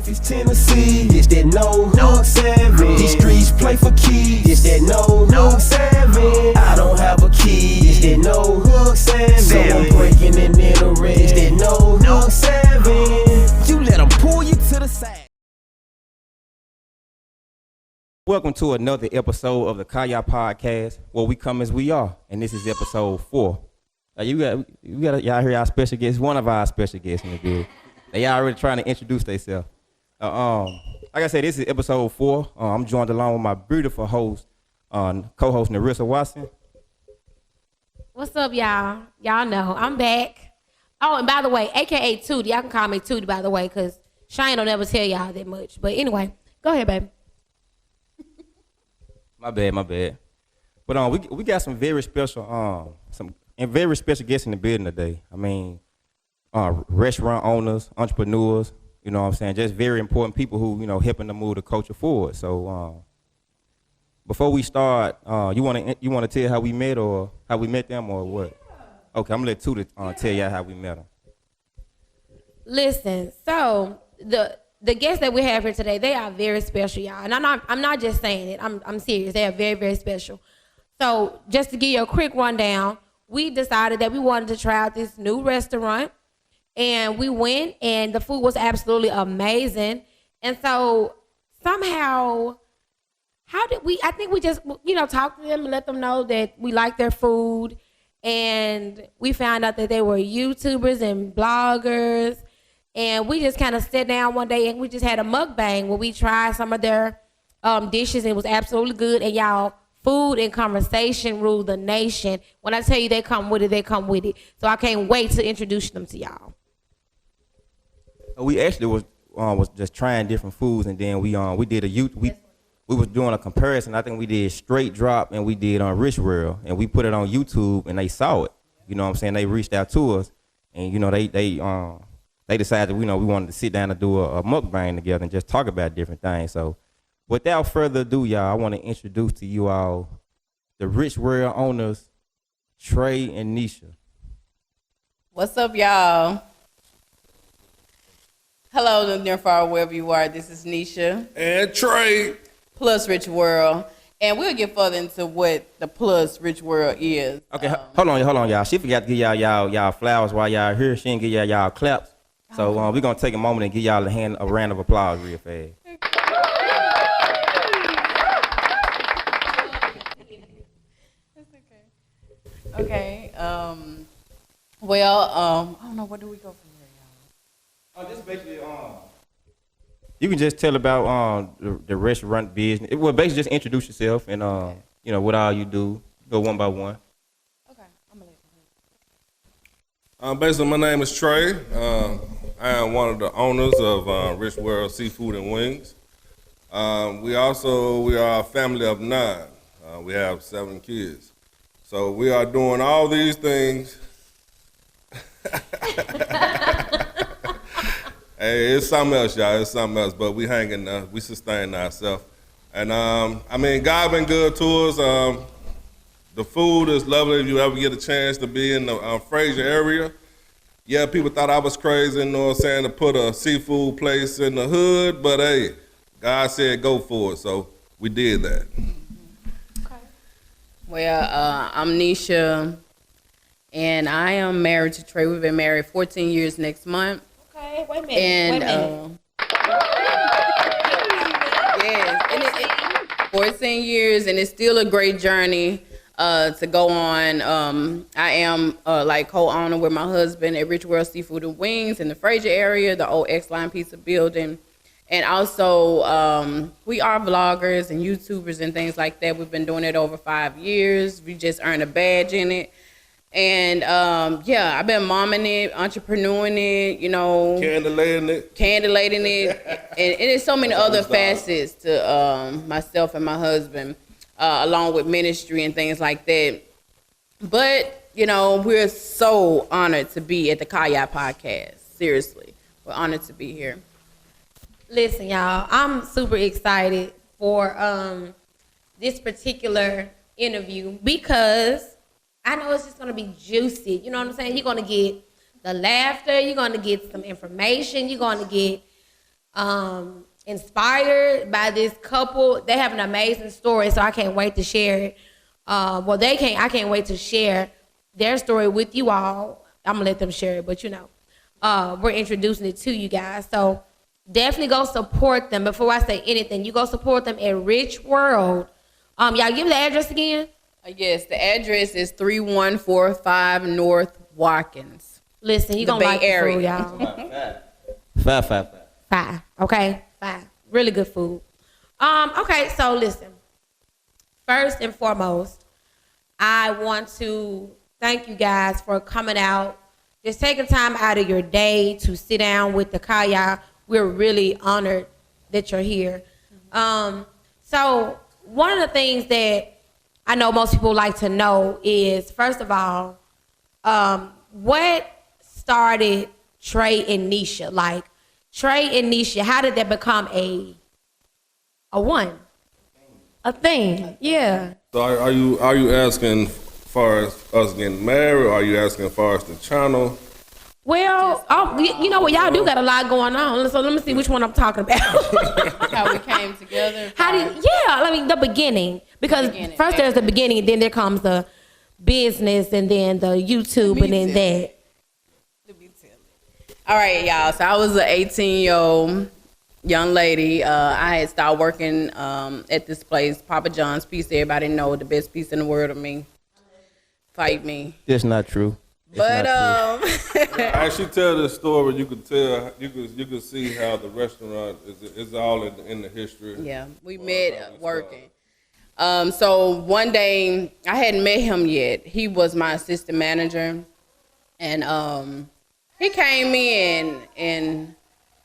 If it's Tennessee, it's that no hook 7. These streets play for keys, it's that no hook 7. I don't have a key, it's that no hook 7. So I'm breaking and entering, it's that no hook 7. You let them pull you to the side. Welcome to another episode of the KAYA podcast, where we come as we are, and this is episode 4. Y'all hear our special guest, one of our special guests in the building. They already trying to introduce themselves. Like I said, this is episode 4. I'm joined along with my beautiful host, co-host Narissa Watson. What's up, y'all? Y'all know I'm back. Oh, and by the way, AKA Tootie. Y'all can call me Tootie, by the way, because Shane don't ever tell y'all that much. But anyway, go ahead, baby. My bad. But we got some very special guests in the building today. I mean, restaurant owners, entrepreneurs, you know what I'm saying? Just very important people who, you know, helping to move the culture forward. So before we start, you wanna tell how we met or how we met them or what? Okay, I'm gonna let Tootie tell y'all how we met them. Listen, so the guests that we have here today, they are very special, y'all. And I'm not just saying it. I'm serious. They are very, very special. So just to give you a quick rundown, we decided that we wanted to try out this new restaurant. And we went, and the food was absolutely amazing. And so somehow, I think we just, you know, talked to them and let them know that we like their food. And we found out that they were YouTubers and bloggers. And we just kind of sat down one day and we just had a mukbang where we tried some of their dishes, and it was absolutely good. And y'all, food and conversation rule the nation. When I tell you they come with it, they come with it. So I can't wait to introduce them to y'all. We actually was just trying different foods, and then we did we was doing a comparison. I think we did Straight Drop and we did on RICHWORLD, and we put it on YouTube, and they saw it. You know what I'm saying? They reached out to us, and you know they decided, you know, we wanted to sit down and do a mukbang together and just talk about different things. So without further ado, y'all, I want to introduce to you all the RICHWORLD owners, Trey and Nisha. What's up, y'all? Hello, near far, wherever you are. This is Nisha. And Trey. Plus RICHWORLD. And we'll get further into what the plus RICHWORLD is. Okay, hold on, y'all. She forgot to give y'all flowers while y'all here. She didn't give y'all claps. So we're going to take a moment and give y'all a round of applause real fast. That's okay. Okay. I don't know, where do we go from here, y'all? Just basically, you can just tell about the restaurant business. Well, basically just introduce yourself and, you know, what all you do. Go one by one. Okay, I'm going to let you. Basically, my name is Trey. I am one of the owners of RICHWORLD Seafood and Wings. We are a family of 9. We have 7 kids. So we are doing all these things. Hey, it's something else, y'all. It's something else, but we hanging, we sustain ourselves. And I mean, God been good to us. The food is lovely. If you ever get a chance to be in the Fraser area, yeah, people thought I was crazy, you know what I'm saying, to put a seafood place in the hood, but hey, God said go for it, so we did that. Okay. Well, I'm Nisha, and I am married to Trey. We've been married 14 years next month. Okay, wait a minute. Yes, and it's 14 years, and it's still a great journey to go on. I am like co-owner with my husband at RICHWORLD Seafood and Wings in the Fraser area, the old X-Line Pizza building. And also, we are vloggers and YouTubers and things like that. We've been doing it over 5 years. We just earned a badge in it. And yeah, I've been momming it, entrepreneuring it, you know. Candlelating it. And there's so many other facets to myself and my husband, along with ministry and things like that. But, you know, we're so honored to be at the KAYA podcast. Seriously, we're honored to be here. Listen, y'all, I'm super excited for this particular interview because I know it's just going to be juicy. You know what I'm saying? You're going to get the laughter. You're going to get some information. You're going to get inspired by this couple. They have an amazing story, so I can't wait to share it. Well, they can't. I can't wait to share their story with you all. I'm gonna let them share it, but we're introducing it to you guys. So definitely go support them. Before I say anything, you go support them at Rich World. Y'all give the address again. Yes, the address is 3145 North Watkins. Listen, you The gonna Bay like the Area. food, y'all. 5. 5. Okay, 5. Really good food. Okay, so listen. First and foremost, I want to thank you guys for coming out, just taking time out of your day to sit down with the KAYA. We're really honored that you're here. So one of the things that I know most people like to know is, first of all, what started Trey and Nisha? Like, Trey and Nisha, how did that become a thing? Yeah. So are you asking far as us getting married, or are you asking far as the channel? Well, you know what, y'all do got a lot going on. So let me see which one I'm talking about. How we came together. The beginning. Because first there's the beginning, and then there comes the business, and then the YouTube, and then that. All right, y'all. So I was an 18-year-old young lady. I had started working at this place, Papa John's Pizza. Everybody know the best pizza in the world of me. Fight me. It's not true. But As she tell this story, you could tell, you could see how the restaurant is all in the history. yeah, we met working. So one day, I hadn't met him yet. He was my assistant manager, and he came in and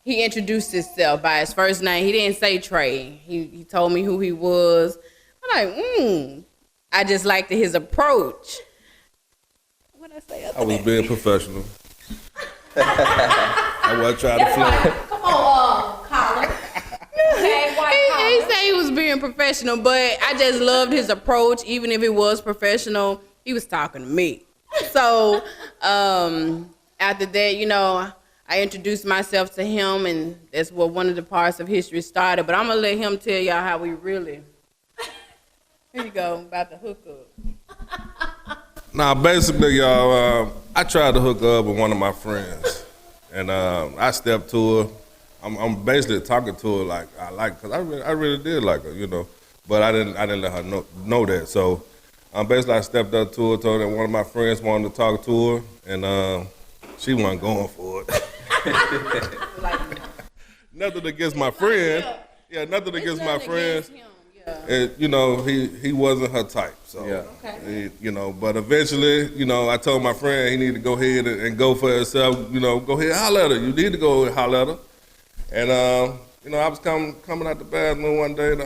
he introduced himself by his first name. He didn't say Trey. He told me who he was. I'm like, I just liked his approach. I was being professional. I wasn't trying to flirt. Come on, Colin. He said he was being professional, but I just loved his approach. Even if it was professional, he was talking to me. So after that, I introduced myself to him, and that's what one of the parts of history started. But I'm going to let him tell y'all how we really... Here you go, about to hook up. Now, basically, y'all, I tried to hook up with one of my friends, and I stepped to her. I'm basically talking to her like I like, cause I really did like her, but I didn't let her know that. So, basically, I stepped up to her, told her that one of my friends wanted to talk to her, and she wasn't going for it. Nothing against my friend. Yeah, nothing against my friends. He wasn't her type, so but eventually, I told my friend he needed to go ahead and go for himself. Go ahead, holler at her. You need to go holler at her. And I was coming out the bathroom one day, and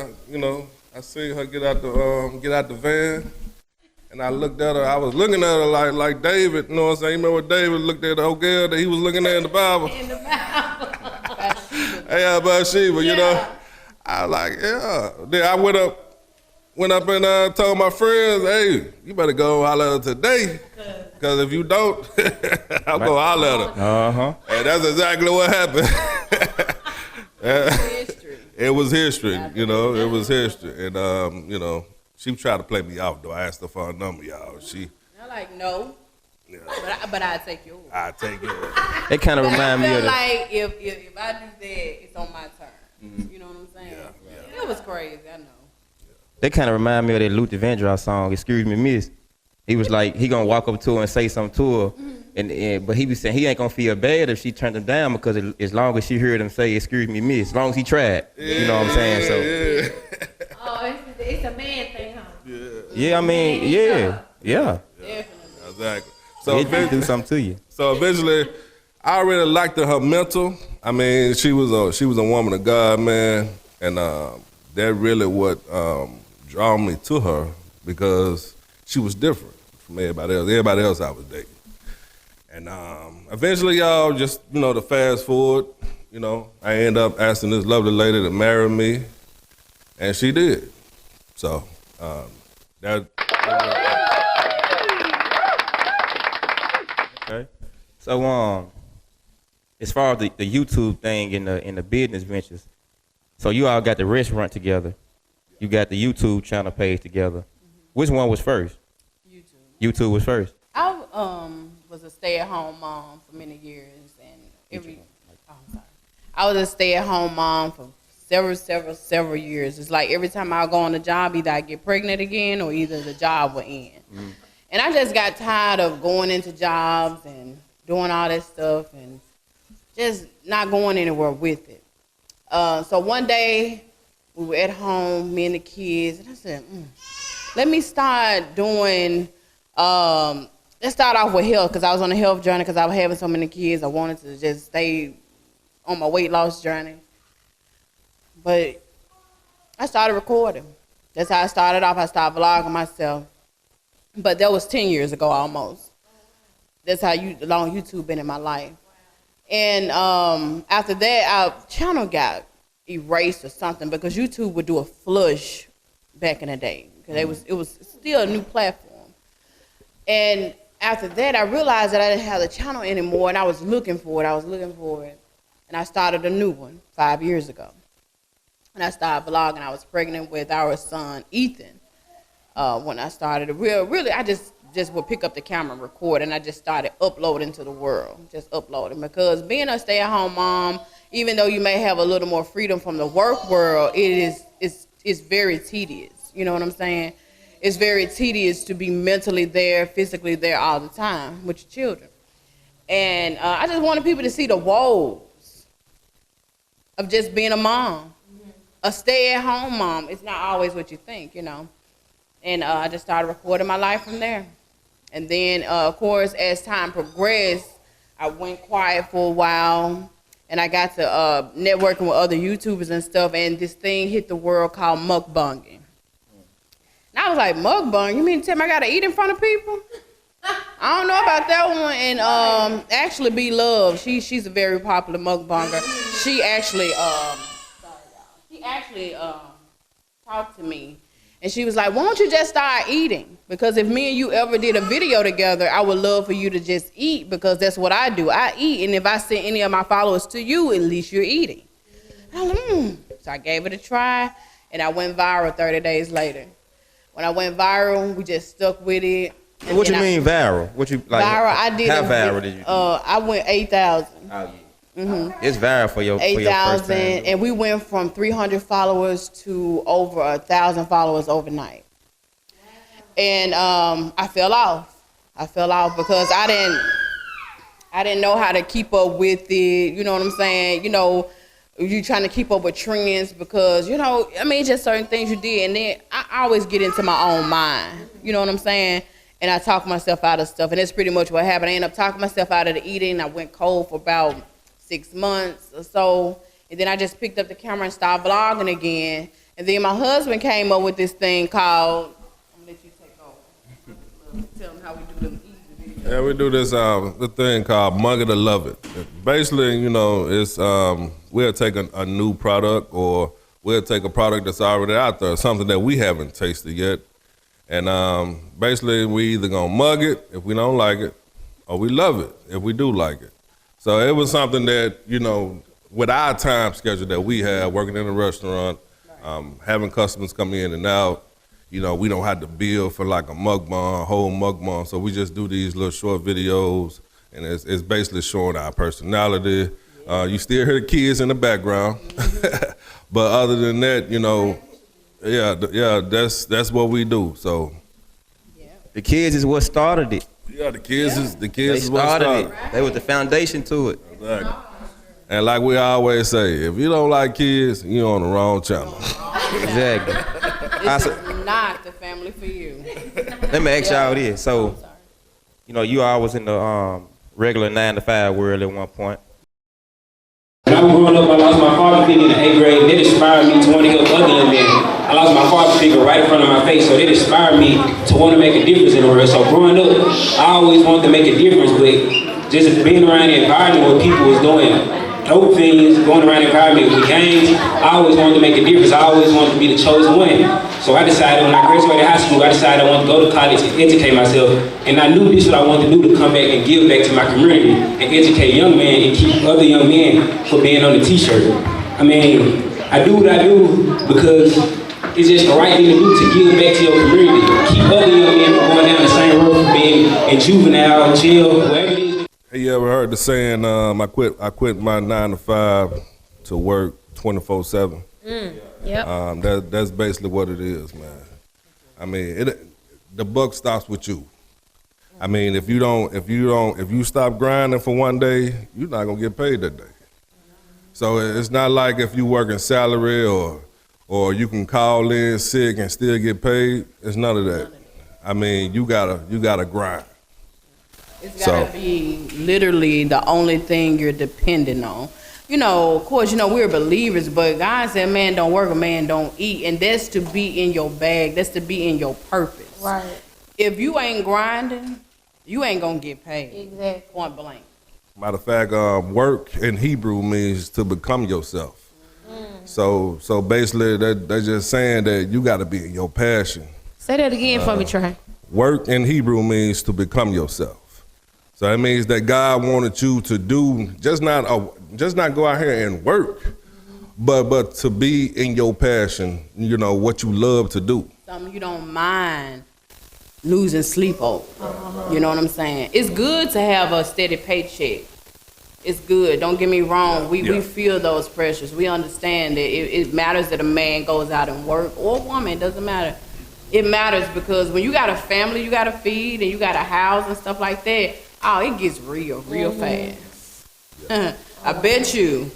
I seen her get out the van, and I looked at her. I was looking at her like David. You know what I'm saying? You remember David looked at the old girl that he was looking at in the Bible? Hey, Bathsheba, I was like, yeah. Then I went up and told my friends, hey, you better go holler at her today. Because if you don't, I'll go holler at her. Uh-huh. And that's exactly what happened. It was history, it was history. And, she tried to play me off, though. I asked her for her number, y'all. I'm like, no. Yeah. But I'll take yours. I'll take yours. It kind of remind me of like if I do that, it's on my turn. Mm-hmm. You know what I'm saying? Yeah. It was crazy, I know. They kind of remind me of that Luther Vandross song, Excuse Me, Miss. He was like, he gonna walk up to her and say something to her, but he was saying he ain't gonna feel bad if she turned him down because as long as she heard him say, excuse me, miss, as long as he tried, you know what I'm saying? So. Oh, it's a man thing, huh? Yeah, I mean, yeah. Definitely. Exactly. So he do something to you. So eventually, I already liked her mental. I mean, she was a woman of God, man, and that really what drew me to her because she was different from everybody else. Everybody else I was dating, and eventually, y'all just to fast forward, I end up asking this lovely lady to marry me, and she did. So that. Okay. So as far as the YouTube thing in the business ventures, so you all got the restaurant together. You got the YouTube channel page together. Which one was first? YouTube was first. I was a stay-at-home mom for many years, and I was a stay-at-home mom for several years. It's like every time I go on a job, either I get pregnant again or either the job will end. And I just got tired of going into jobs and doing all that stuff and just not going anywhere with it. So one day we were at home, me and the kids, and I said, let me start doing, let's start off with health, because I was on a health journey because I was having so many kids. I wanted to just stay on my weight loss journey. But I started recording. That's how I started off. I started vlogging myself. But that was 10 years ago almost. That's how long YouTube been in my life. And after that, our channel got erased or something because YouTube would do a flush back in the day. Because it was still a new platform. And after that, I realized that I didn't have the channel anymore, and I was looking for it. And I started a new one 5 years ago. And I started vlogging. I was pregnant with our son, Ethan, when I started. Really, I just would pick up the camera and record, and I just started uploading to the world, just uploading. Because being a stay-at-home mom, even though you may have a little more freedom from the work world, it's very tedious. You know what I'm saying? It's very tedious to be mentally there, physically there all the time with your children. And I just wanted people to see the woes of just being a mom. A stay-at-home mom. It's not always what you think, you know. And I just started recording my life from there. And then, of course, as time progressed, I went quiet for a while, and I got to networking with other YouTubers and stuff, and this thing hit the world called mukbanging. And I was like, mukbang? You mean to tell me I got to eat in front of people? I don't know about that one. And actually, Be Love, she's a very popular mukbanger. She actually talked to me, and she was like, why don't you just start eating? Because if me and you ever did a video together, I would love for you to just eat, because that's what I do. I eat, and if I send any of my followers to you, at least you're eating. I was like, So I gave it a try, and I went viral 30 days later. When I went viral, we just stuck with it. What you mean viral? What you like? Viral, I did. How viral did you do? I went 8,000. Oh, yeah. It's viral for your 8,000, and we went from 300 followers to over 1,000 followers overnight. And I fell off. Because I didn't know how to keep up with it. You know what I'm saying? You know, you trying to keep up with trends because, you know, I mean, just certain things you did. And then I always get into my own mind. You know what I'm saying? And I talk myself out of stuff. And that's pretty much what happened. I ended up talking myself out of the eating. I went cold for about 6 months or so, and then I just picked up the camera and started vlogging again. And then my husband came up with this thing called, I'm gonna let you take over. Tell them how we do them easy videos. Yeah, we do this the thing called Mug It or Love It. Basically, you know, it's we'll take a new product, or we'll take a product that's already out there, something that we haven't tasted yet. And basically, we either gonna mug it if we don't like it, or we love it if we do like it. So it was something that, you know, with our time schedule that we have, working in a restaurant, having customers come in and out, you know, we don't have to bill for like a mukbang, whole mukbang. So we just do these little short videos, and it's basically showing our personality. You still hear the kids in the background. But other than that, you know, that's what we do. So the kids is what started it. yeah, the kids is what started started. They was the foundation to it. Exactly. And like we always say, if you don't like kids, you're on the wrong channel. Exactly. This is not the family for you. Let me ask y'all this. So, you know, you all was in the regular 9-to-5 world at one point. When I was growing up, I lost my father figure in the 8th grade. That inspired me to want to help other young men. I lost my father figure right in front of my face, so that inspired me to want to make a difference in the world. So growing up, I always wanted to make a difference, but just being around the environment where people was doing dope things, going around the environment with gangs, I always wanted to make a difference. I always wanted to be the chosen one. So I decided when I graduated high school, I decided I wanted to go to college and educate myself. And I knew this is what I wanted to do, to come back and give back to my community and educate young men and keep other young men from being on the t-shirt. I mean, I do what I do because it's just the right thing to do, to give back to your community. Keep other young men from going down the same road, from being in juvenile, jail, wherever it is. Hey, you ever heard the saying, I quit my 9 to 5 to work 24/7? Yep. That's basically what it is, man. I mean, the buck stops with you. I mean, if you stop grinding for one day, you're not gonna get paid that day. So it's not like if you working salary or you can call in sick and still get paid. It's none of that. I mean, you gotta grind. It's gotta be literally the only thing you're dependent on. You know, of course, you know, we're believers, but God said, man don't work, a man don't eat. And that's to be in your bag. That's to be in your purpose. Right. If you ain't grinding, you ain't gonna get paid. Exactly. Point blank. Matter of fact, work in Hebrew means to become yourself. So basically, they're just saying that you got to be in your passion. Say that again for me, Trey. Work in Hebrew means to become yourself. So that means that God wanted you to do just not go out here and work, but to be in your passion. You know what you love to do. Something you don't mind losing sleep over. You know what I'm saying? It's good to have a steady paycheck. It's good. Don't get me wrong. We feel those pressures. We understand that it matters that a man goes out and work, or a woman. It doesn't matter. It matters because when you got a family you got to feed and you got a house and stuff like that, oh, it gets real fast. I bet you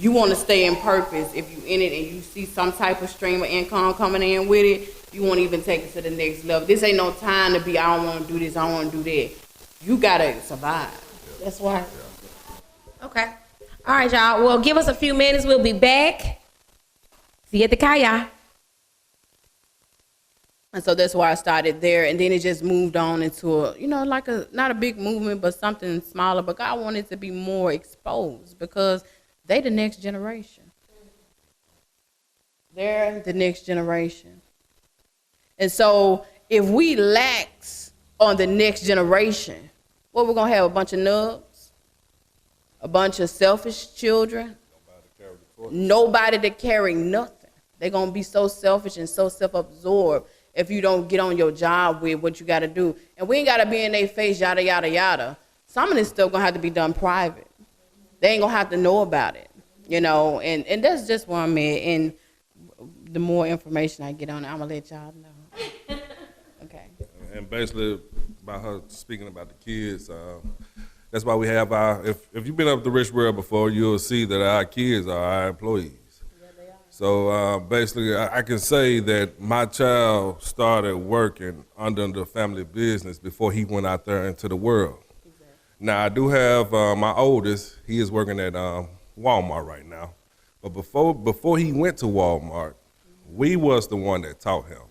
want to stay in purpose. If you in it and you see some type of stream of income coming in with it, you won't even take it to the next level. This ain't no time to be, I don't want to do this, I don't want to do that. You got to survive. That's right. Okay. All right, y'all. Well, give us a few minutes. We'll be back. See you at the KAYA. And so that's why I started there. And then it just moved on into not a big movement, but something smaller. But God wanted to be more exposed because they the next generation. They're the next generation. And so if we lax on the next generation, what we're going to have, a bunch of nubs? A bunch of selfish children? Nobody to carry nothing. They're going to be so selfish and so self-absorbed if you don't get on your job with what you got to do. And we ain't got to be in their face, yada, yada, yada. Some of this stuff going to have to be done private. They ain't going to have to know about it, you know. And that's just where I'm at. And the more information I get on it, I'm going to let y'all know. Okay. And basically, about her speaking about the kids, that's why we have our, if you've been up to Rich World before, you'll see that our kids are our employees. So basically, I can say that my child started working under the family business before he went out there into the world. Exactly. Now, I do have my oldest. He is working at Walmart right now. But before he went to Walmart, we was the one that taught him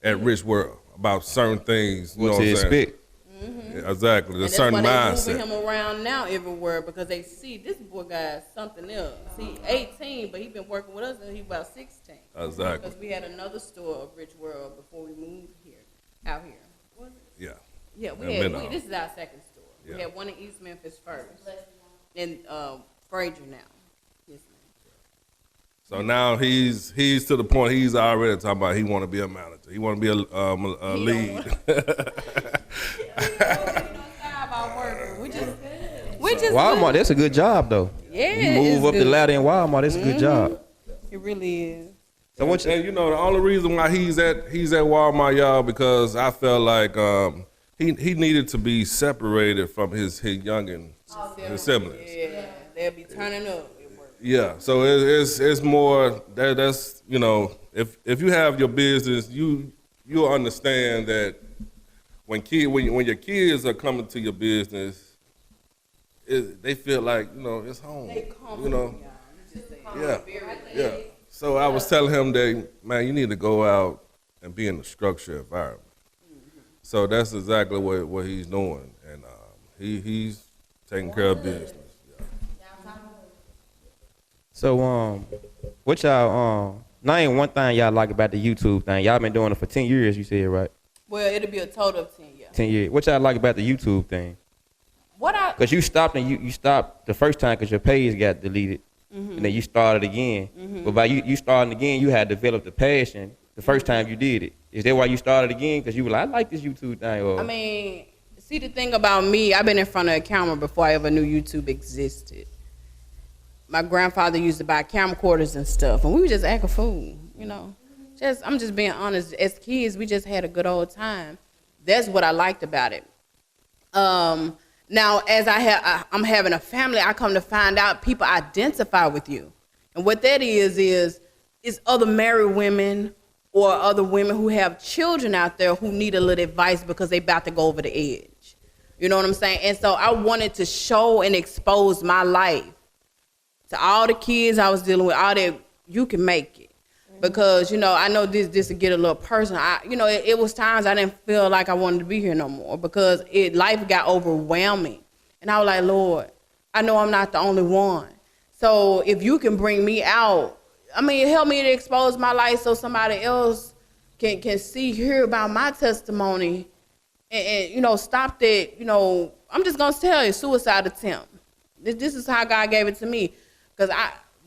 at Rich World about certain things. You know what I'm saying? Yeah, exactly, a certain mindset. They moving him around now everywhere because they see this boy got something else. He 18, but he been working with us since he about 16. Exactly. Because we had another store of Rich World before we moved here, out here. Was it? Yeah. Yeah, this is our second store. Yeah. We had one in East Memphis first, and Frazier now. Yes, ma'am. So now he's to the point he's already talking about he want to be a manager. He want to be a lead. Walmart, that's a good job though. Yeah, you move up the ladder in Walmart, that's a good job. It really is. So and you know the only reason why he's at Walmart, y'all, because I felt like he needed to be separated from his youngin, his siblings. Yeah, they'll be turning up. Yeah, so it's more that's you know if you have your business, you'll understand that when your kids are coming to your business, they feel like it's home. Yeah. So I was telling him that, man, you need to go out and be in a structured environment. So that's exactly what he's doing, and he's taking care of business. So what y'all Name one thing y'all like about the YouTube thing. Y'all been doing it for 10 years, you said, right? Well, it'll be a total of 10 years. 10 years. What y'all like about the YouTube thing? Because you stopped and you stopped the first time because your page got deleted. And then you started again. But by you starting again, you had developed the passion the first time you did it. Is that why you started again? Because you were like, I like this YouTube thing. Or... I mean, see, the thing about me, I've been in front of a camera before I ever knew YouTube existed. My grandfather used to buy camcorders and stuff, and we would just act a fool, you know. I'm just being honest. As kids, we just had a good old time. That's what I liked about it. Now, as I'm having a family, I come to find out people identify with you. And what that is other married women or other women who have children out there who need a little advice because they about to go over the edge. You know what I'm saying? And so I wanted to show and expose my life to all the kids I was dealing with, all that you can make it. Because, you know, I know this will get a little personal. It was times I didn't feel like I wanted to be here no more because life got overwhelming. And I was like, Lord, I know I'm not the only one. So if you can bring me out, I mean, help me to expose my life so somebody else can hear about my testimony and you know, stop that, you know, I'm just going to tell you, suicide attempt. This is how God gave it to me. Because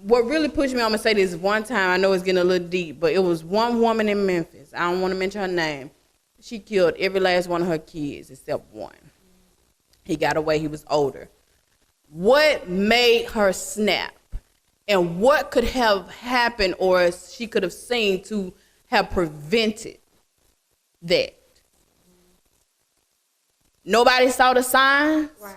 what really pushed me, I'm going to say this one time, I know it's getting a little deep, but it was one woman in Memphis. I don't want to mention her name. She killed every last one of her kids except one. He got away, he was older. What made her snap? And what could have happened or she could have seen to have prevented that? Nobody saw the signs. Right.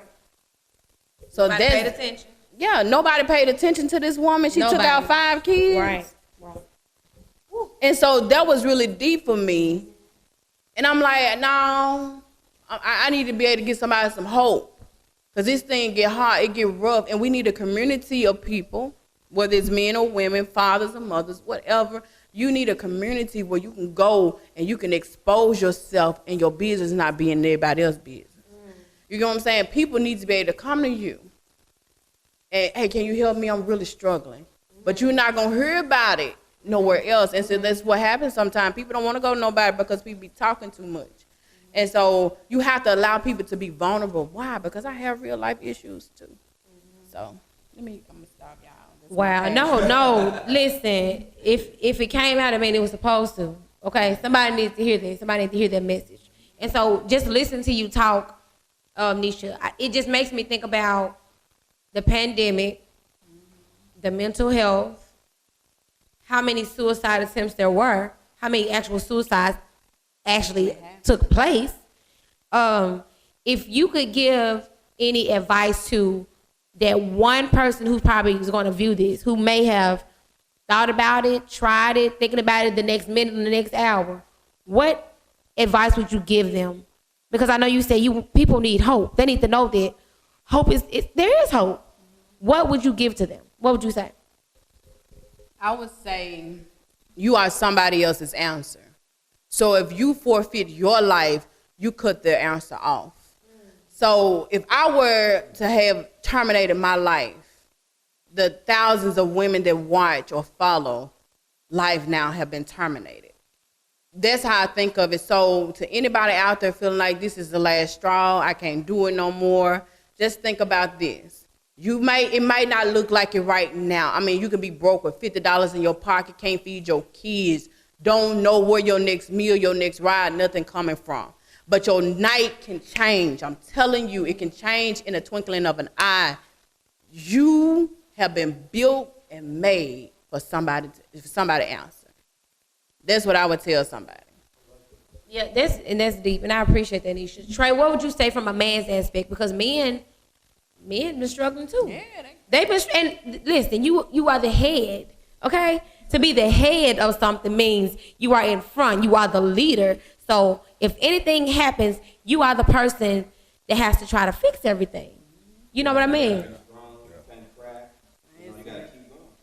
So Nobody paid attention. Yeah, nobody paid attention to this woman. She took out 5 kids. Right. And so that was really deep for me. And I'm like, no, I need to be able to give somebody some hope. Because this thing get hard, it get rough. And we need a community of people, whether it's men or women, fathers or mothers, whatever. You need a community where you can go and you can expose yourself and your business not being everybody else's business. You know what I'm saying? People need to be able to come to you. And, hey, can you help me? I'm really struggling. But you're not going to hear about it nowhere else. And so that's what happens sometimes. People don't want to go to nobody because people be talking too much. And so you have to allow people to be vulnerable. Why? Because I have real life issues too. So I'm going to stop y'all. Wow, no, listen, if it came out, I mean, it was supposed to, okay? Somebody needs to hear this. Somebody needs to hear that message. And so just listen to you talk, Nisha, it just makes me think about the pandemic, the mental health, how many suicide attempts there were, how many actual suicides actually took place. If you could give any advice to that one person who probably is going to view this, who may have thought about it, tried it, thinking about it the next minute and the next hour, what advice would you give them? Because I know you say people need hope. They need to know that hope there is hope. What would you give to them? What would you say? I would say you are somebody else's answer. So if you forfeit your life, you cut their answer off. So if I were to have terminated my life, the thousands of women that watch or follow life now have been terminated. That's how I think of it. So to anybody out there feeling like this is the last straw, I can't do it no more, just think about this. It might not look like it right now. I mean, you can be broke with $50 in your pocket, can't feed your kids, don't know where your next meal, your next ride, nothing coming from. But your night can change. I'm telling you, it can change in a twinkling of an eye. You have been built and made for somebody to answer. That's what I would tell somebody. Yeah, that's deep, and I appreciate that, Nisha. Trey, what would you say from a man's aspect? Because men been struggling too. Yeah, they've been. And listen, you are the head, okay? To be the head of something means you are in front. You are the leader. So if anything happens, you are the person that has to try to fix everything. You know what I mean?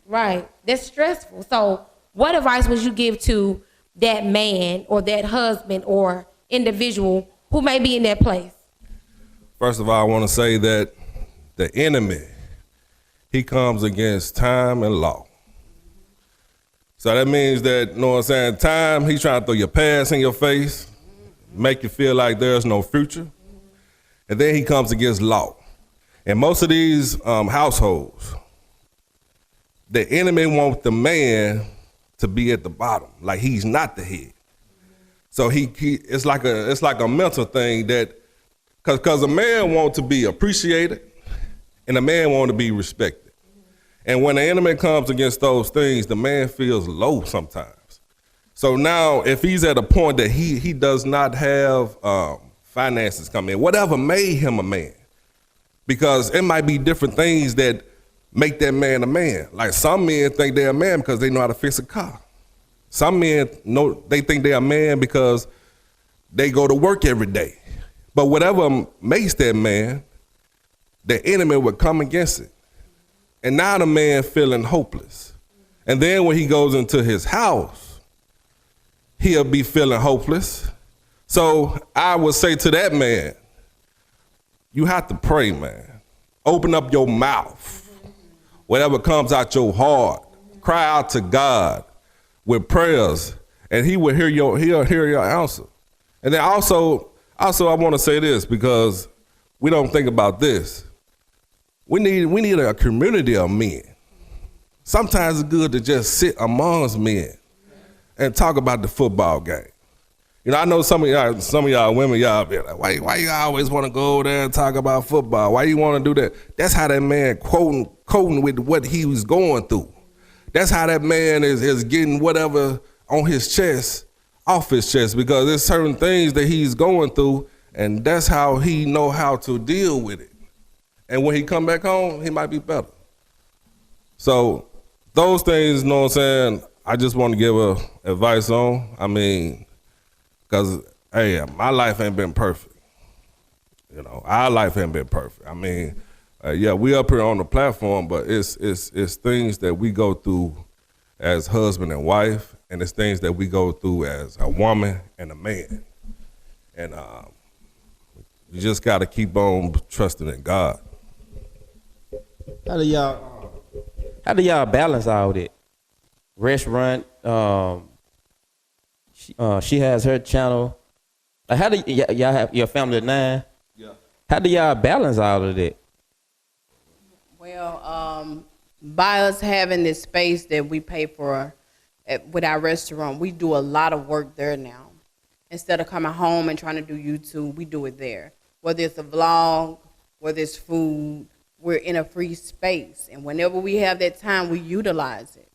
Right. That's stressful. So what advice would you give to that man or that husband or individual who may be in that place? First of all, I want to say that the enemy, he comes against time and law. So that means that, you know what I'm saying, time, he's trying to throw your past in your face, make you feel like there's no future. And then he comes against law. And most of these households, the enemy wants the man to be at the bottom, like he's not the head. So it's like a mental thing that, cause a man wants to be appreciated and a man wants to be respected. And when the enemy comes against those things, the man feels low sometimes. So now if he's at a point that he does not have finances come in, whatever made him a man, because it might be different things that make that man a man. Like some men think they're a man because they know how to fix a car. Some men know they think they're a man because they go to work every day. But whatever makes that man, the enemy would come against it. And now the man feeling hopeless. And then when he goes into his house, he'll be feeling hopeless. So I would say to that man, you have to pray, man. Open up your mouth. Whatever comes out your heart, cry out to God with prayers, and he'll hear your answer. And then also I want to say this, because we don't think about this. We need a community of men. Sometimes it's good to just sit amongst men and talk about the football game. You know, I know some of y'all women, y'all be like, why you always want to go over there and talk about football? Why you want to do that? That's how that man quoting with what he was going through. That's how that man is getting whatever on his chest, off his chest, because there's certain things that he's going through, and that's how he know how to deal with it. And when he come back home, he might be better. So those things, you know what I'm saying, I just want to give advice on. I mean, because, hey, my life ain't been perfect. You know, our life ain't been perfect. I mean, yeah, we up here on the platform, but it's things that we go through as husband and wife, and it's things that we go through as a woman and a man. And you just got to keep on trusting in God. How do y'all balance all that? Restaurant, she has her channel. Like, how do y'all have your family of 9? Yeah. How do y'all balance all of that? Well, by us having this space that we pay for with our restaurant, we do a lot of work there now. Instead of coming home and trying to do YouTube, we do it there. Whether it's a vlog, whether it's food, we're in a free space. And whenever we have that time, we utilize it.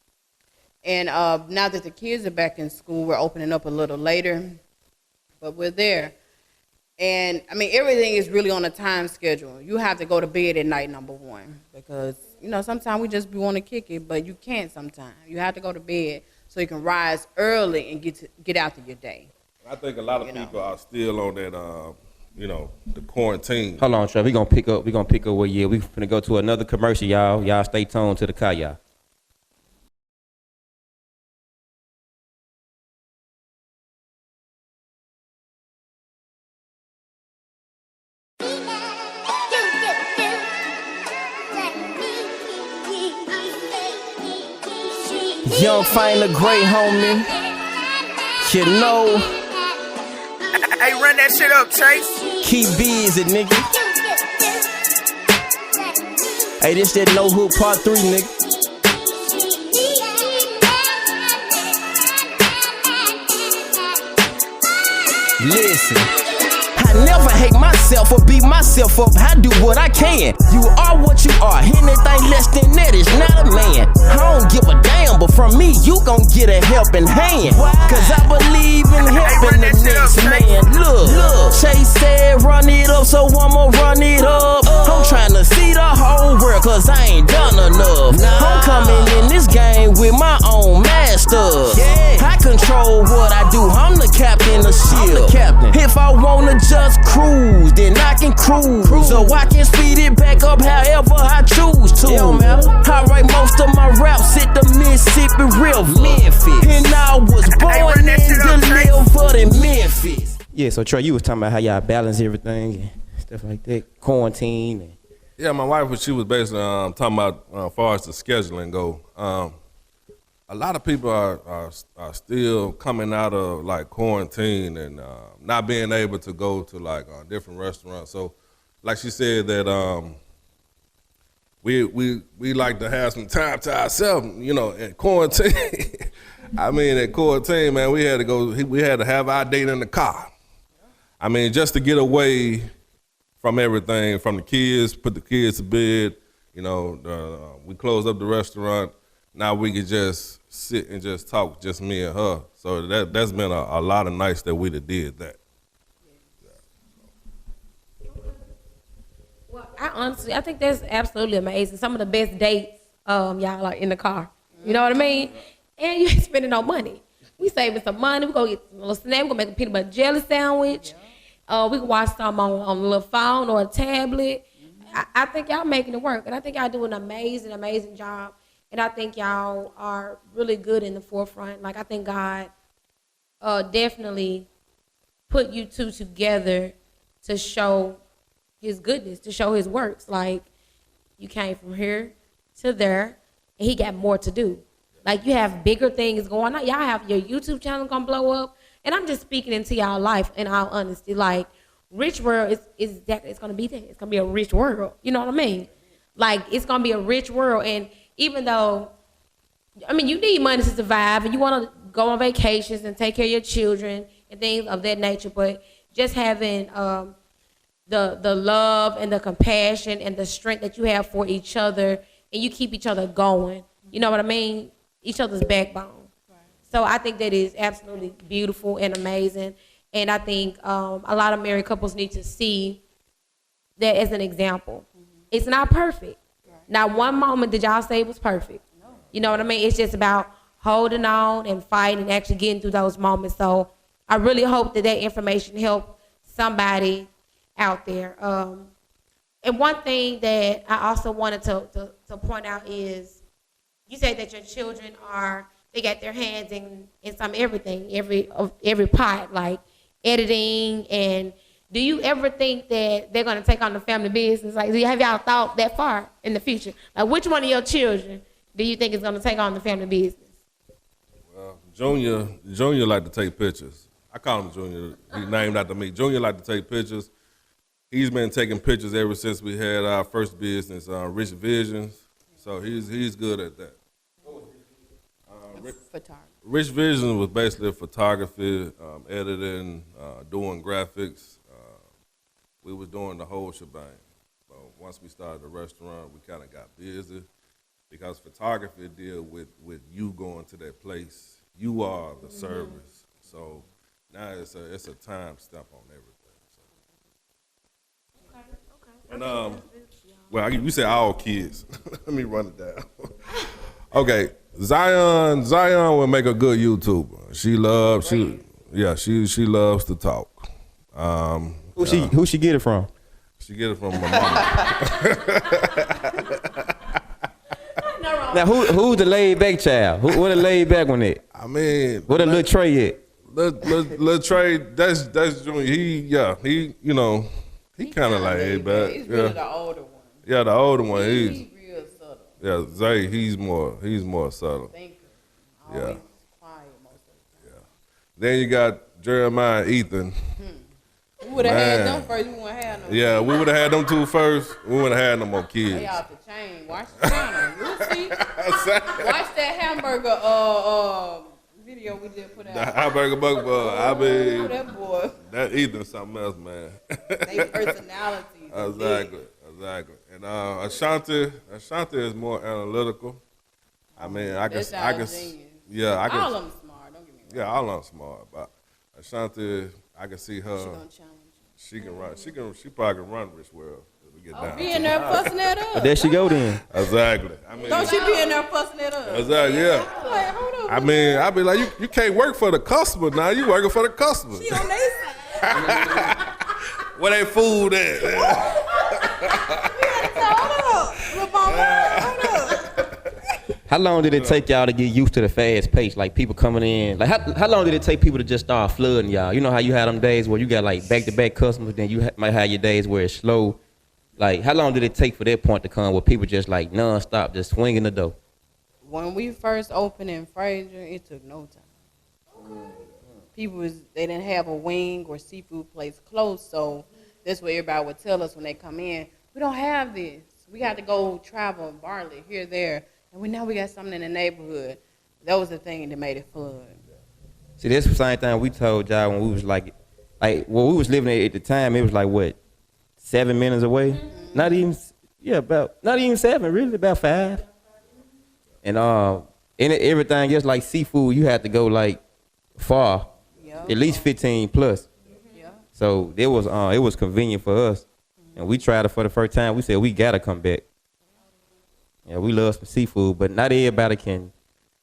And now that the kids are back in school, we're opening up a little later, but we're there. And I mean, everything is really on a time schedule. You have to go to bed at night, number one, because, you know, sometimes we just want to kick it, but you can't sometimes. You have to go to bed so you can rise early and get out to your day. I think a lot of people are still on that, you know, the quarantine. Hold on, Trev. We're gonna pick up where we're gonna go to another commercial, y'all. Y'all stay tuned to the KAYA. Young, find a great homie. You know. Hey, run that shit up, Chase. Key B is it, nigga. Hey, this that No Hook Part 3, nigga. Listen. I never hate myself or beat myself up. I do what I can. You are what you are. Anything less than that is not a man. I don't give a damn, but from me, you gon' get a helping hand. Cause I believe in helping the next man. Look, Chase said run it up, so I'ma run it up. I'm trying to see the whole world, cause I ain't done enough. I'm coming in this game with my own master. I control what I do, I'm the captain of ship. If I wanna just cruise, then I can cruise. So I can speed it back up however I choose to. I write most of my raps at the Mississippi River, Memphis. And I was born and delivered in Memphis. Yeah, so Trey, you was talking about how y'all balance everything and stuff like that, quarantine. And Yeah, my wife, she was basically talking about as far as the scheduling go. a lot of people are still coming out of like quarantine and not being able to go to like different restaurants. So, like she said that we like to have some time to ourselves, you know, in quarantine. I mean, in quarantine, man, we had to have our date in the car. I mean, just to get away from everything, from the kids, put the kids to bed. You know, we closed up the restaurant. Now we could just sit and just talk, just me and her. So that's been a lot of nights that we did that. Well, I think that's absolutely amazing. Some of the best dates, y'all are in the car. You know what I mean? And you ain't spending no money. We saving some money. We go get a little snack. We gonna make a peanut butter jelly sandwich. We can watch some on a little phone or a tablet. I think y'all making it work, and I think y'all do an amazing job. And I think y'all are really good in the forefront. Like, I think God definitely put you two together to show his goodness, to show his works. Like, you came from here to there, and he got more to do. Like, you have bigger things going on. Y'all have your YouTube channel gonna blow up. And I'm just speaking into y'all life in all honesty. Like, Rich World is it's gonna be there. It's gonna be a rich world. You know what I mean? Like, it's gonna be a rich world. And even though, I mean, you need money to survive, and you want to go on vacations and take care of your children and things of that nature, but just having the love and the compassion and the strength that you have for each other, and you keep each other going. You know what I mean? Each other's backbone. Right. So I think that is absolutely beautiful and amazing. And I think a lot of married couples need to see that as an example. Mm-hmm. It's not perfect. Right. Not one moment did y'all say it was perfect. No. You know what I mean? It's just about holding on and fighting and actually getting through those moments. So I really hope that information helped somebody out there. And one thing that I also wanted to point out is, you say that your children they got their hands in some everything, every part, like editing. And do you ever think that they're going to take on the family business? Like, have y'all thought that far in the future? Like, which one of your children do you think is going to take on the family business? Well, Junior like to take pictures. I call him Junior. He's named after me. Junior like to take pictures. He's been taking pictures ever since we had our first business, Rich Visions. So he's good at that. Photography. Rich Vision was basically photography, editing, doing graphics. We was doing the whole shebang. But once we started the restaurant, we kind of got busy because photography deal with you going to that place. You are the service. So now it's a time stamp on everything. So. Okay. And well, you say all kids. Let me run it down. Okay, Zion will make a good YouTuber. She loves to talk. Who she get it from? She get it from my mama. Now who's the laid back child? What the laid back one at? I mean, what a little Trey at? Little Trey, that's Junior. He kind of laid back. He's really the older one. Yeah, the older one. He's real subtle. Yeah, Zay, he's more subtle. Thinker. Yeah. Quiet most of the time. Yeah. Then you got Jeremiah and Ethan. We would have had them first. We wouldn't have no. Yeah, we would have had them two first. We wouldn't have had no more kids. They off the chain. Watch the channel. You'll see. Watch that hamburger video we just put out. The hamburger bug. I mean, that boy. That Ethan something else, man. They personalities. Exactly. And Ashanti is more analytical. I mean, I can. Yeah, I can. All of them smart. Don't get me wrong. Yeah, all of them smart. But Ashanti, I can see her. She gonna challenge you. She can run. She probably can run Rich World. Be in there fussing at us. There she go then. Exactly. I mean, don't she be in there fussing at us? Exactly. Yeah. Like, hold up. I mean, I be like, you can't work for the customer now. You working for the customer. She on their side. Where they food at? How long did it take y'all to get used to the fast pace? Like people coming in. Like how long did it take people to just start flooding y'all? You know how you had them days where you got like back-to-back customers, then you might have your days where it's slow. Like how long did it take for that point to come where people just like non-stop just swinging the door? When we first opened in Fraser, it took no time. They didn't have a wing or seafood place close, so that's what everybody would tell us when they come in. We don't have this. We got to go travel Bartlett here, there, and we got something in the neighborhood. That was the thing that made it fun. See, that's the same thing we told y'all when we was like when we was living there at the time. It was like what, 7 minutes away? Mm-hmm. Not even 7, really, about 5. And everything else like seafood, you had to go like far, at least 15 plus. Yeah. So it was convenient for us, and we tried it for the first time. We said we gotta come back. Yeah, we love some seafood, but not everybody can.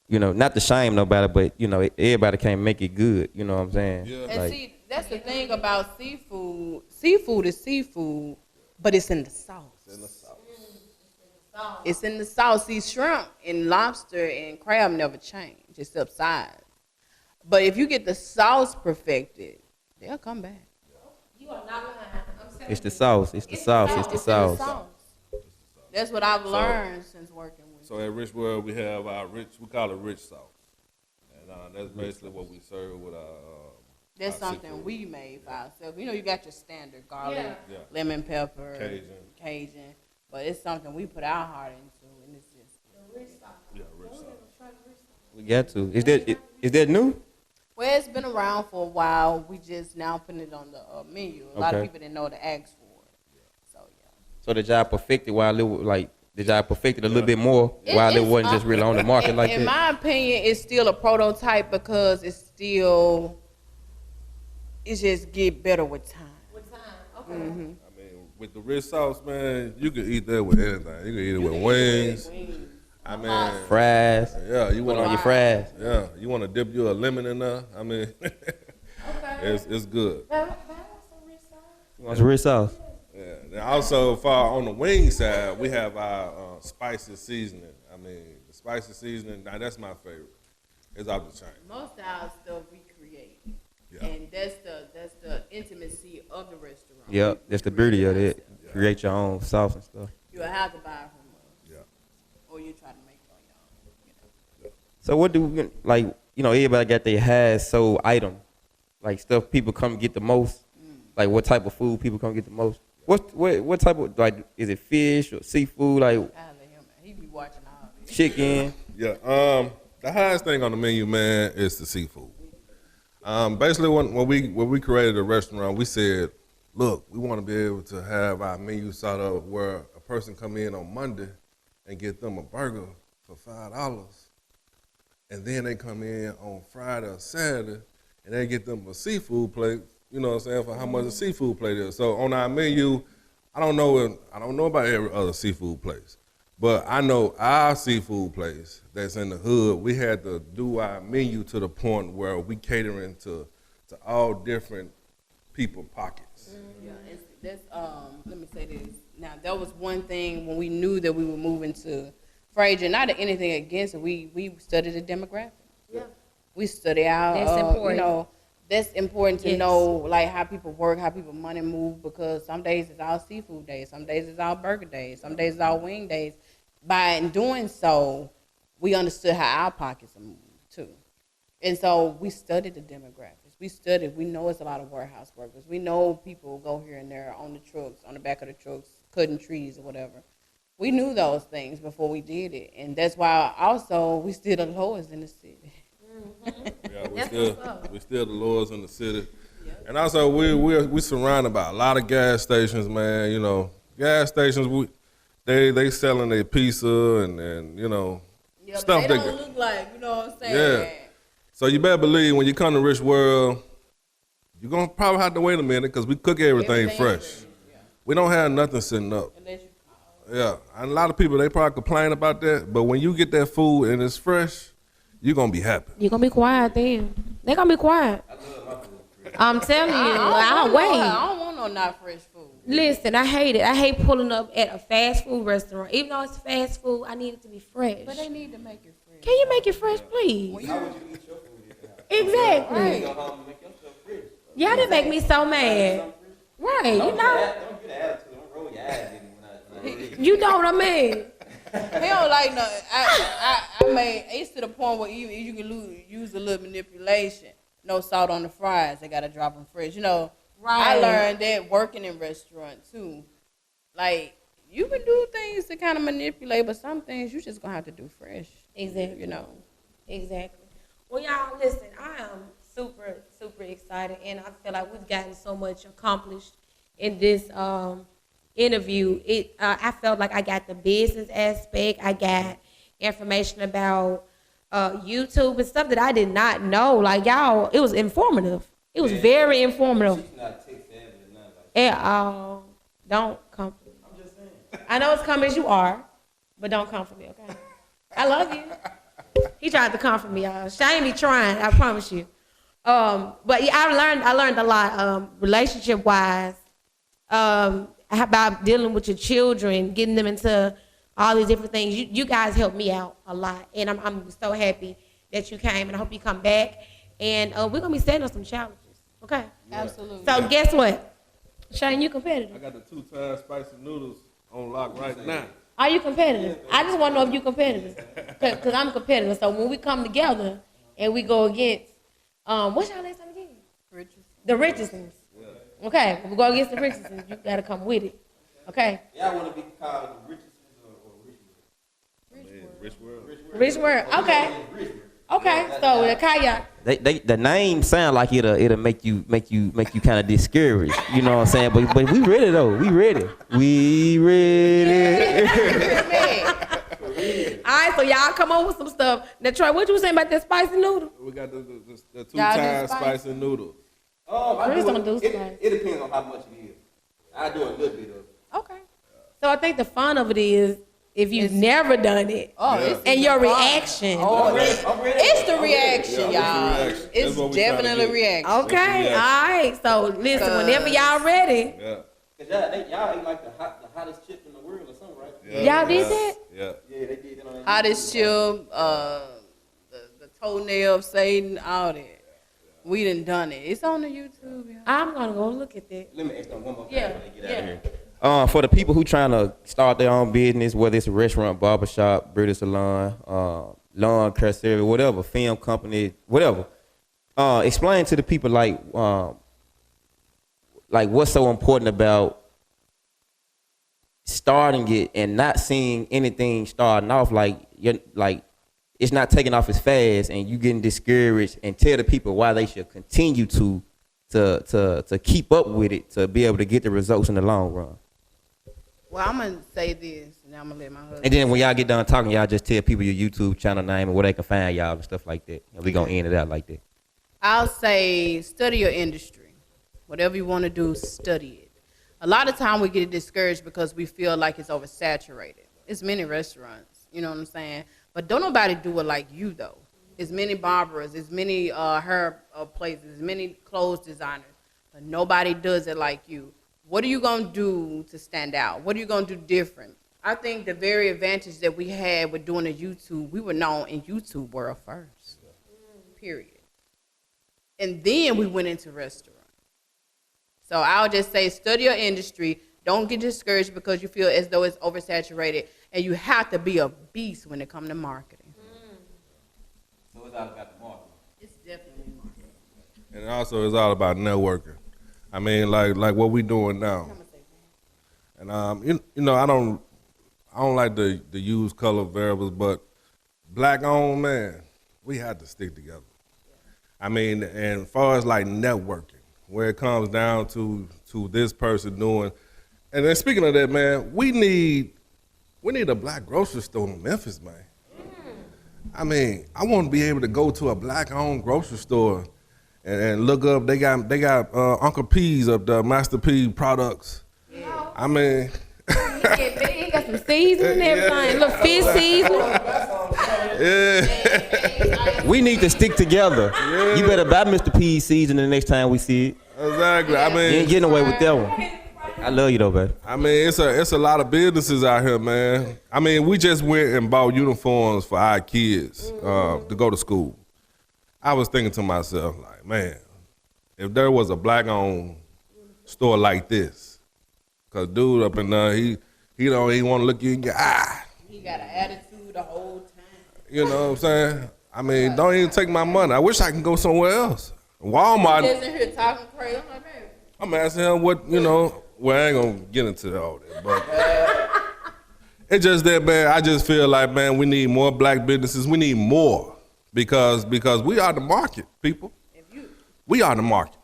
Not to shame nobody, but everybody can't make it good. You know what I'm saying? Yeah. And see, that's the thing about seafood. Seafood is seafood, but it's in the sauce. It's in the sauce. See, shrimp and lobster and crab never change, except size. But if you get the sauce perfected, they'll come back. You are not lying. It's the sauce. It's the sauce. It's the sauce. That's what I've learned since working with. So at Rich World, we have we call it rich sauce. And that's basically what we serve with our That's something seafood. We made for ourselves. You got your standard garlic, lemon pepper, Cajun. But it's something we put our heart into, and it's just rich sauce. We got to. Is that new? Well, it's been around for a while. We just now putting it on the menu. A lot of people didn't know to ask for it. So yeah. So did y'all perfect it while it was like? Did y'all perfect it a little bit more while it wasn't just really on the market like that? In my opinion, it's still a prototype because it just get better with time. Okay. Mm-hmm. With the rich sauce, man, you can eat that with anything. You can eat it with wings. I mean, fries. Yeah, you want on your fries. Yeah, you want to dip you a lemon in there. I mean, it's good. You want some rich sauce? Yeah. And also, on the wing side, we have our spicy seasoning. I mean, the spicy seasoning. Now that's my favorite. It's off the chain. Most of our stuff we create. Yeah. And that's the intimacy of the restaurant. Yeah, that's the beauty of it. Yeah. Create your own sauce and stuff. You'll have to buy it from us. Yeah. Or you try to make it on your own. Yeah. So what do we, like, everybody got their highest sold item. Like stuff people come get the most. Like what type of food people come get the most? What type of, like, is it fish or seafood? Like, he be watching all this. Chicken. Yeah. The highest thing on the menu, man, is the seafood. Basically, when we created the restaurant, we said, look, we want to be able to have our menu set up where a person come in on Monday and get them a burger for $5, and then they come in on Friday or Saturday and they get them a seafood plate. You know what I'm saying, for how much a seafood plate is. So on our menu, I don't know about every other seafood place, but I know our seafood place that's in the hood, we had to do our menu to the point where we catering to all different people pockets. Yeah, that's let me say this. Now that was one thing when we knew that we were moving to Fraser. Not anything against it. We studied the demographic. Yeah. We study our that's important. That's important to know, like, how people work, how people money move, because some days it's all seafood days, some days it's all burger days, some days it's all wing days. By doing so, we understood how our pockets are moved too. And so we studied the demographics. We know it's a lot of warehouse workers. We know people go here and there on the trucks, on the back of the trucks, cutting trees or whatever. We knew those things before we did it. And that's why also we still the lowest in the city. Yeah, we still the lowest in the city. Yep. And also we surrounded by a lot of gas stations, man. Gas stations, they selling their pizza and stuff. They don't look like, you know what I'm saying? Yeah. So you better believe when you come to Rich World, you're gonna probably have to wait a minute because we cook everything fresh. Yeah. We don't have nothing sitting up. Yeah, and a lot of people, they probably complain about that, but when you get that food and it's fresh, you're going to be happy. You're going to be quiet then. They're going to be quiet. I'm telling you, I'll wait. I don't want no not fresh food. Listen, I hate it. I hate pulling up at a fast food restaurant. Even though it's fast food, I need it to be fresh. But they need to make it fresh. Can you make it fresh, please? Exactly. Right. Y'all didn't make me so mad. Right, Don't get the attitude. Don't roll your eyes at me when I you know what I mean? He don't like no. I made it's to the point where you can use a little manipulation. No salt on the fries. They gotta drop them fresh. You know, I learned that working in restaurant too. Like you can do things to kind of manipulate, but some things you just gonna have to do fresh. Exactly. You know. Exactly. Well, y'all, listen. I am super, super excited, and I feel like we've gotten so much accomplished in this interview. I felt like I got the business aspect. I got information about YouTube and stuff that I did not know. Like y'all, it was informative. It was very informative. She's not tech savvy or nothing like At all. Don't come for me. I'm just saying. I know it's come as you are, but don't come for me, okay? I love you. He tried to come for me, y'all. Shane be trying, I promise you. But yeah, I learned a lot, relationship wise, about dealing with your children, getting them into all these different things. You guys helped me out a lot, and I'm so happy that you came, and I hope you come back. And we're gonna be setting up some challenges, okay? Absolutely. So guess what, Shane, you competitive? I got the 2-time spicy noodles on lock right now. Are you competitive? I just want to know if you're competitive, because I'm competitive. So when we come together and we go against, what's y'all last name again? Richardson. The Richardsons. Yeah. Okay, when we go against the Richardsons, you gotta come with it. Okay. Y'all want to be called the Richardsons or RICHWORLD. RICHWORLD. Okay. Okay. So the KAYA. The name sound like it'll make you kind of discouraged. You know what I'm saying? But we ready though. We ready. We ready. All right. So y'all come on with some stuff. Now Troy, what you saying about that spicy noodle? We got the 2-time spicy noodles. Chris don't do spice. It depends on how much it is. I do a little bit of it. Okay. So I think the fun of it is if you've never done it, It's and your reaction. It's the reaction, Yeah, y'all. it's the reaction. It's That's what we definitely tryna get. reaction. Okay, all right. So listen, whenever y'all ready, Yeah. Cause y'all ain't like the hottest chip in the world or something, right? Yeah. Y'all did that? Yeah. Yeah, they did that on that. Hottest chip, the toenail of Satan, all that. We done it. It's on the YouTube, y'all. I'm gonna go look at that. Let me ask them one more thing Yeah, when they get out of yeah. here. For the people who trying to start their own business, whether it's a restaurant, barbershop, beauty salon, lawn care service, whatever, film company, whatever, explain to the people like what's so important about starting it and not seeing anything starting off it's not taking off as fast and you getting discouraged, and tell the people why they should continue to keep up with it to be able to get the results in the long run. Well, I'm going to say this, and I'm going to let my husband. And then when y'all get done talking, y'all just tell people your YouTube channel name and where they can find y'all and stuff like that. And we going to end it out like that. I'll say study your industry. Whatever you want to do, study it. A lot of time we get discouraged because we feel like it's oversaturated. It's many restaurants, you know what I'm saying? But don't nobody do it like you, though. It's many barbers, it's many hair places, many clothes designers, but nobody does it like you. What are you going to do to stand out? What are you going to do different? I think the very advantage that we had with doing the YouTube, we were known in YouTube world first, period. And then we went into restaurants. So I'll just say study your industry. Don't get discouraged because you feel as though it's oversaturated, and you have to be a beast when it comes to marketing. So it's all about the marketing. It's definitely marketing. And also, it's all about networking. I mean, like what we doing now. And you know, I don't like to use color variables, but black owned, man, we had to stick together. I mean, and as far as like networking, where it comes down to this person doing, and then speaking of that, man, we need a black grocery store in Memphis, man. I mean, I want to be able to go to a black-owned grocery store and look up. They got Uncle P's up there, Master P products. Yeah. I mean, He got some seasoning and everything, little fish seasoning. yeah, We need to stick together. Yeah. You better buy Mr. P's season the next time we see it. exactly. I You mean, ain't getting away with that one. I love you though, baby. I mean, it's a lot of businesses out here, man. I mean, we just went and bought uniforms for our kids to go to school. I was thinking to myself, like, man, if there was a black-owned store like this, cause dude up in there, he want to look you in your eye. He got an attitude the whole time. You know what I'm saying? I mean, don't even take my money. I wish I could go somewhere else. Walmart. Just in here talking crazy. I'm like, baby. I'm asking him what, well, I ain't gonna get into all that, but it's just that, man, I just feel like, man, we need more black businesses. We need more because we are the market, people. We are the market.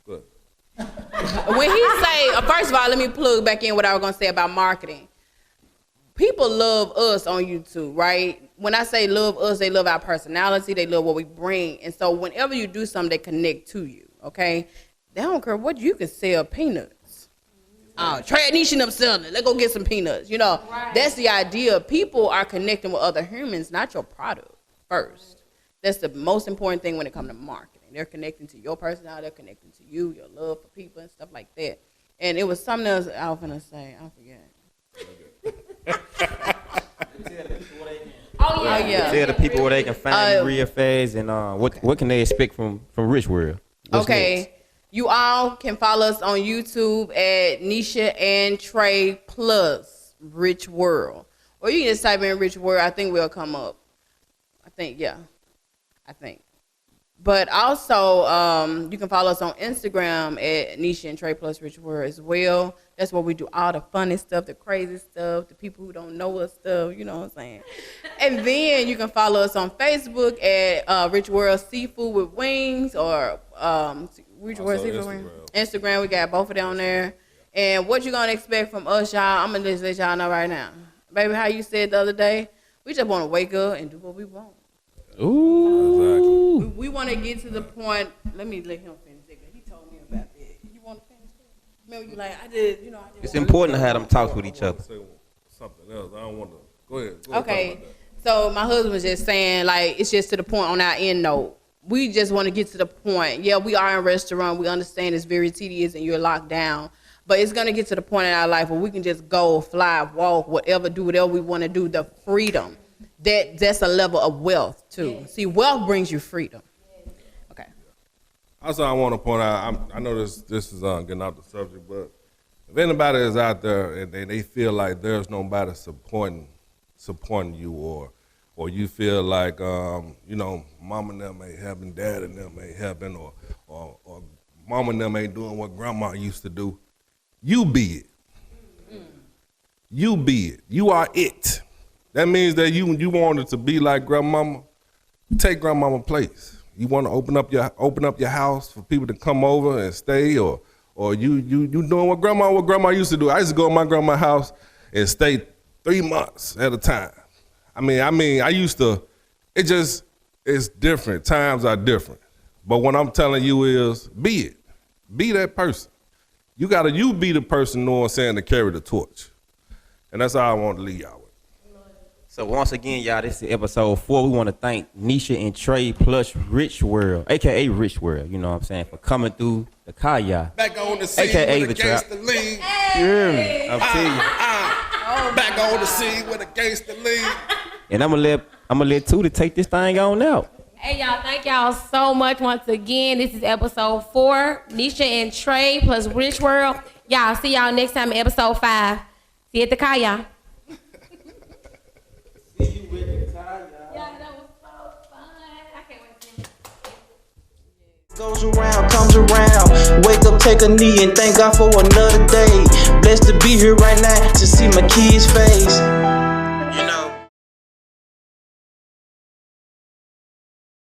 Good. When he say, first of all, let me plug back in what I was gonna say about marketing. People love us on YouTube, right? When I say love us, they love our personality, they love what we bring. And so whenever you do something, they connect to you, okay? They don't care what you can sell peanuts. Oh, Trey Nisha them selling it. Let's go get some peanuts. Right. That's the idea. People are connecting with other humans, not your product first. That's the most important thing when it comes to marketing. They're connecting to your personality, they're connecting to you, your love for people and stuff like that. And it was something else I was gonna say. I forget. Oh yeah. Tell the people where they can find you real fast and what can they expect from RICHWORLD? What's next? You all can follow us on YouTube at Nisha and Trey plus RICHWORLD. Or you can just type in RICHWORLD. I think we'll come up. I think. But also, you can follow us on Instagram at Nisha and Trey plus RICHWORLD as well. That's where we do all the funny stuff, the crazy stuff, the people who don't know us stuff, you know what I'm saying? And then you can follow us on Facebook at RICHWORLD Seafood with Wings or RICHWORLD Seafood with Wings. Instagram, we got both of them on there. And what you gonna expect from us, y'all, I'm gonna just let y'all know right now. Baby, how you said the other day, we just wanna wake up and do what we want. Ooh. We want to get to the point. Let me let him finish it. He told me about that. You want to finish it? Remember, you like I did. It's important to have them talk with each other. Say something else. I don't want to. Go ahead. Okay. So my husband was just saying, like, it's just to the point on our end note. We just want to get to the point. Yeah, we are in a restaurant. We understand it's very tedious and you're locked down. But it's going to get to the point in our life where we can just go, fly, walk, whatever, do whatever we want to do. The freedom. That's a level of wealth too. Yeah. See, wealth brings you freedom. Okay. Also, I want to point out. I know this is getting off the subject, but if anybody is out there and they feel like there's nobody supporting you, or you feel like mama and them ain't helping, dad and them ain't helping, or mama and them ain't doing what grandma used to do, you be it. You be it. You are it. That means that you wanted to be like grandmama. Take grandmama's place. You want to open up your house for people to come over and stay, or you doing what grandma used to do. I used to go to my grandma's house and stay 3 months at a time. I mean, I used to. It's different. Times are different. But what I'm telling you is, be it. Be that person. You be the person, you know what I'm saying, to carry the torch. And that's all I want to leave y'all with. So once again, y'all, this is episode 4. We want to thank Nisha and Trey plus RICHWORLD, aka RICHWORLD, you know what I'm saying, for coming through the KAYA. Back on the scene AKA with the the trap. gangster lean. You hear me? I'm telling you. Back on the scene with the gangster lean. And I'm gonna let Tuda take this thing on out. Hey y'all, thank y'all so much once again. This is episode 4. Nisha and Trey plus RICHWORLD. Y'all, see y'all next time in episode 5. See you at the KAYA. Goes around, comes around. Wake up, take a knee, and thank God for another day. Blessed to be here right now to see my kids' face.